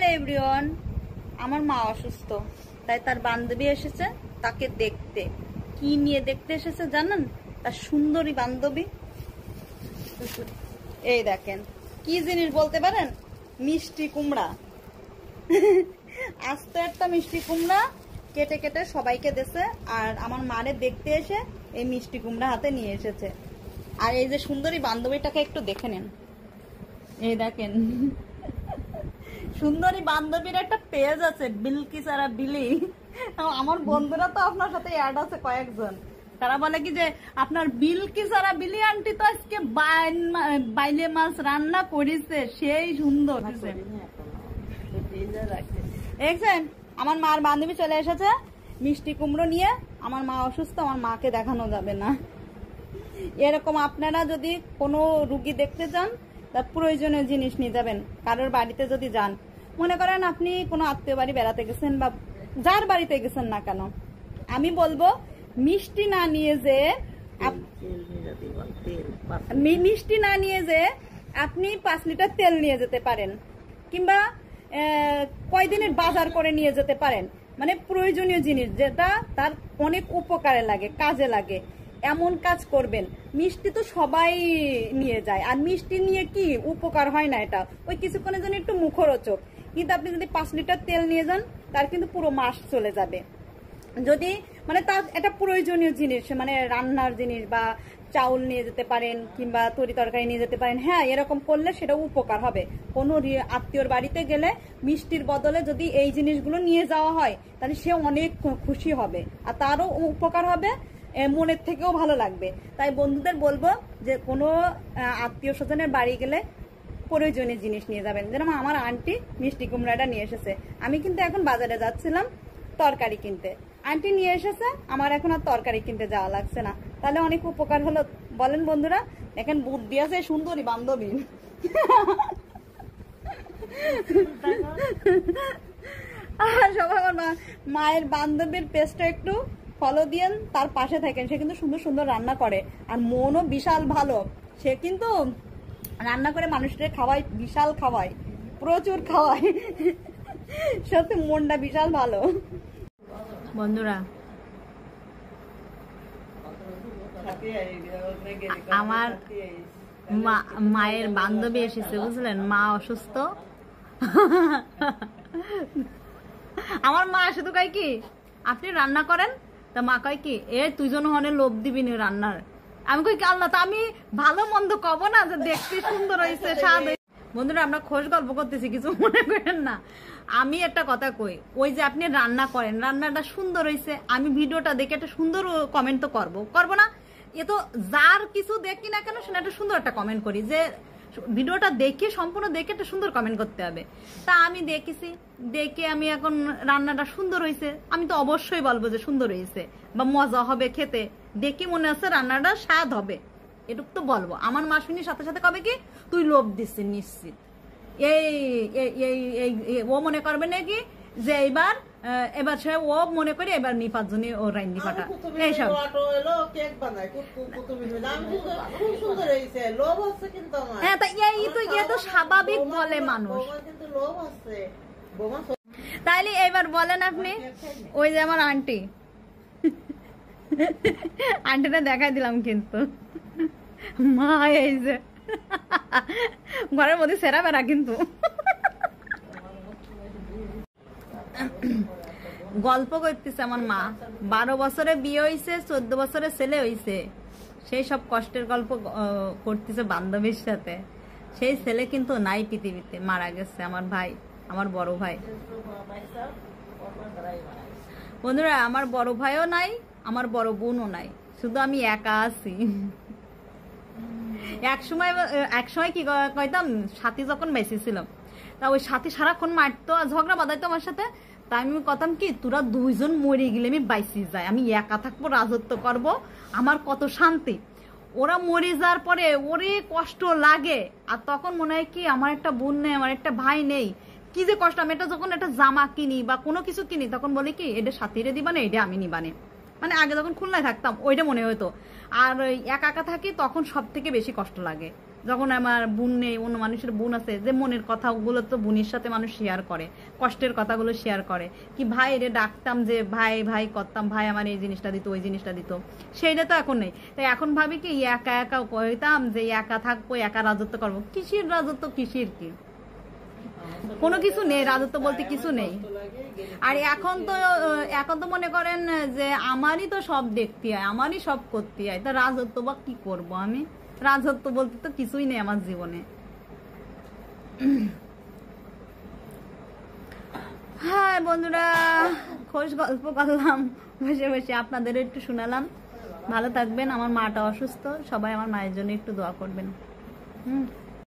Hello everyone, আমার মা অসুস্থ, তাই তার বান্ধবী এসেছে তাকে দেখতে। কি নিয়ে দেখতে এসেছে জানেন? তার সুন্দরী বান্ধবী। এই দেখেন কি জিনিস বলতে পারেন? মিষ্টি কুমড়া। আস্ত একটা মিষ্টি কুমড়া কেটে কেটে সবাইকে দিয়েছে, আর আমার মারে দেখতে এসে এই মিষ্টি কুমড়া হাতে নিয়ে এসেছে। আর এই যে সুন্দরী বান্ধবীটাকে একটু দেখে নেন। এই দেখেন সুন্দরী বান্ধবীর একটা পেজ আছে, বিলকিস আর বিলি। আমার বন্ধুরা তো আপনার সাথে অ্যাড আছে কয়েকজন। তারা বলে কি যে আপনার বিলকিস আর বিলি আন্টি তো আজকে বাইলে মাছ রান্না করেছে, সেই সুন্দর। দেখছেন আমার মার বান্ধবী চলে এসেছে মিষ্টি কুমড়ো নিয়ে। আমার মা অসুস্থ, আমার মাকে দেখানো যাবে না। এরকম আপনারা যদি কোনো রুগী দেখতে যান, তার প্রয়োজনীয় জিনিস নিয়ে যাবেন। কারোর বাড়িতে যদি যান, মনে করেন আপনি কোনো আত্মীয় বাড়ি বেড়াতে গেছেন বা যার বাড়িতে গেছেন না কেন, আমি বলবো মিষ্টি না নিয়ে যে আপনি 5 লিটার তেল নিয়ে যেতে পারেন, কিংবা কয়দিনের বাজার করে নিয়ে যেতে পারেন। মানে প্রয়োজনীয় জিনিস যেটা তার অনেক উপকারে লাগে, কাজে লাগে, এমন কাজ করবেন। মিষ্টি তো সবাই নিয়ে যায়, আর মিষ্টি নিয়ে কি উপকার হয় না, এটা ওই কিছুক্ষণের জন্য একটু মুখরোচক। কিন্তু আপনি যদি 5 লিটার তেল নিয়ে যান, তার কিন্তু পুরো মাস চলে যাবে। যদি মানে তার একটা প্রয়োজনীয় জিনিস, মানে রান্নার জিনিস বা চাউল নিয়ে যেতে পারেন, কিংবা তরি তরকারি নিয়ে যেতে পারেন। হ্যাঁ, এরকম করলে সেটা উপকার হবে। কোনো আত্মীয়র বাড়িতে গেলে মিষ্টির বদলে যদি এই জিনিসগুলো নিয়ে যাওয়া হয়, তাহলে সে অনেক খুশি হবে, আর তারও উপকার হবে, মনের থেকেও ভালো লাগবে। তাই বন্ধুদের বলবো যে কোনো আত্মীয় স্বজনের বাড়ি গেলে প্রয়োজনীয় জিনিস নিয়ে যাবেন। যেরকম আমার আন্টি মিষ্টি কুমড়াটা নিয়ে এসেছে। আমি কিন্তু এখন বাজারে যাচ্ছিলাম তরকারি কিনতে, আন্টি নিয়ে এসেছে, আমার এখন আর তরকারি কিনতে যাওয়া লাগছে না। তাহলে অনেক উপকার হলো, বলেন বন্ধুরা? এখন বুদ্ধি আছে সুন্দরী বান্ধবী। আর সবাই আমার মায়ের বান্ধবীর পেজটা একটু ফলো দিয়েন, তার পাশে থাকেন। সে কিন্তু সুন্দর সুন্দর রান্না করে, আর মনও বিশাল ভালো। সে কিন্তু রান্না করে মানুষদের খাওয়ায়, বিশাল খাওয়ায়, প্রচুর খাওয়ায়। সত্যি মনটা বিশাল ভালো। বন্ধুরা, আমার মায়ের বান্ধবী এসেছে, বুঝলেন? মা অসুস্থ। আমার মা শুধু কয় কি, আপনি রান্না করেন? তা মা কয় কি, তুই জন হনে লোভ দিবি নি রান্নার। আমি কই কি আল্লাহ, তা আমি ভালো মন্দ কব না যে দেখতে সুন্দর হয়েছে, স্বাদ। বন্ধুরা, আমরা খোশ গল্প করতেছি, কিছু মনে করেন না। আমি একটা কথা কই, ওই যে আপনি রান্না করেন, রান্নাটা সুন্দর হয়েছে, আমি ভিডিওটা দেখে একটা সুন্দর কমেন্ট তো করবো না? এ তো যার কিছু দেখি না কেন, সেটা একটা সুন্দর একটা কমেন্ট করি, যে ভিডিওটা দেখে সম্পূর্ণ দেখে একটা সুন্দর কমেন্ট করতে হবে। তা আমি দেখেছি, দেখে আমি এখন রান্নাটা সুন্দর হয়েছে, আমি তো অবশ্যই বলবো যে সুন্দর হয়েছে বা মজা হবে খেতে। দেখে মনে হচ্ছে রান্নাটা স্বাদ হবে, এটুকু তো বলবো। আমার মা শুনি সাথে সাথে কবে কি, তুই লোভ দিচ্ছিস নিশ্চিত। ও মনে করবে নাকি যে এবার সে ও মনে করে এবার নিপার জন্য ও রান্নি পাটা এইসব। হ্যাঁ, তা এই তো স্বাভাবিক বলে মানুষ। তাইলে এবার বলেন আপনি, ওই যে আমার আন্টিটা দেখাই দিলাম, কিন্তু মা এই যে ঘরের মধ্যে সেরা বেড়া। কিন্তু গল্প করতেছে আমার মা, 12 বছরে বিয়ে হয়েছে, 14 বছরে ছেলে হয়েছে, সেই সব কষ্টের গল্প করতেছে বান্ধবীর সাথে। সেই ছেলে কিন্তু নাই পৃথিবীতে, মারা গেছে আমার ভাই, আমার বড় ভাই। বন্ধুরা, আমার বড় ভাইও নাই, আমার বড় বোনও নাই, শুধু আমি একা আছি। এক সময় কি কইতাম, সাথী যখন বেঁচে ছিল, তা ওই সাথী সারাক্ষণ মারতো, ঝগড়া বাঁধাইতো আমার সাথে। তা আমি কইতাম কি, তোরা 2 জন মরে গেলে আমি বাইসি যাই, আমি একা থাকবো, রাজত্ব করব, আমার কত শান্তি। ওরা মরে যাওয়ার পরে ওরে কষ্ট লাগে, আর তখন মনে হয় কি আমার একটা বোন নেই, আমার একটা ভাই নেই, কি যে কষ্ট। আমি এটা যখন একটা জামা কিনি বা কোনো কিছু কিনি, তখন বলি কি, এটা সাথীরে দিবা না, এটা আমি নিবানে। মানে আগে যখন খুলনায় থাকতাম ওইটা মনে হতো। আর একা একা থাকি, তখন সব থেকে বেশি কষ্ট লাগে। যখন আমার বোন নেই, অন্য মানুষের বোন আছে, যে মনের কথাগুলো তো বোনের সাথে মানুষ শেয়ার করে, কষ্টের কথাগুলো শেয়ার করে, কি ভাই রে ডাকতাম, যে ভাই ভাই করতাম, ভাই আমার এই জিনিসটা দিত, ওই জিনিসটা দিত, সেইটা তো এখন নেই। তাই এখন ভাবি কি একা একা কইতাম যে একা থাকবো, একা রাজত্ব করবো। কিসের রাজত্ব, কিসের কি, কোনো কিছু নেই, রাজত্ব বলতে কিছু নেই। আর এখন তো মনে করেন যে আমারই তো সব দেখতে হয়, আমারই সব করতে হয়, তা রাজত্ব বা কি করব আমি? রাজত্ব বলতে তো কিছুই নেই আমার জীবনে। হ্যাঁ বন্ধুরা, খোশ গল্প করলাম বসে বসে, আপনাদের একটু শোনালাম। ভালো থাকবেন, আমার মাটা অসুস্থ, সবাই আমার মায়ের জন্য একটু দোয়া করবেন।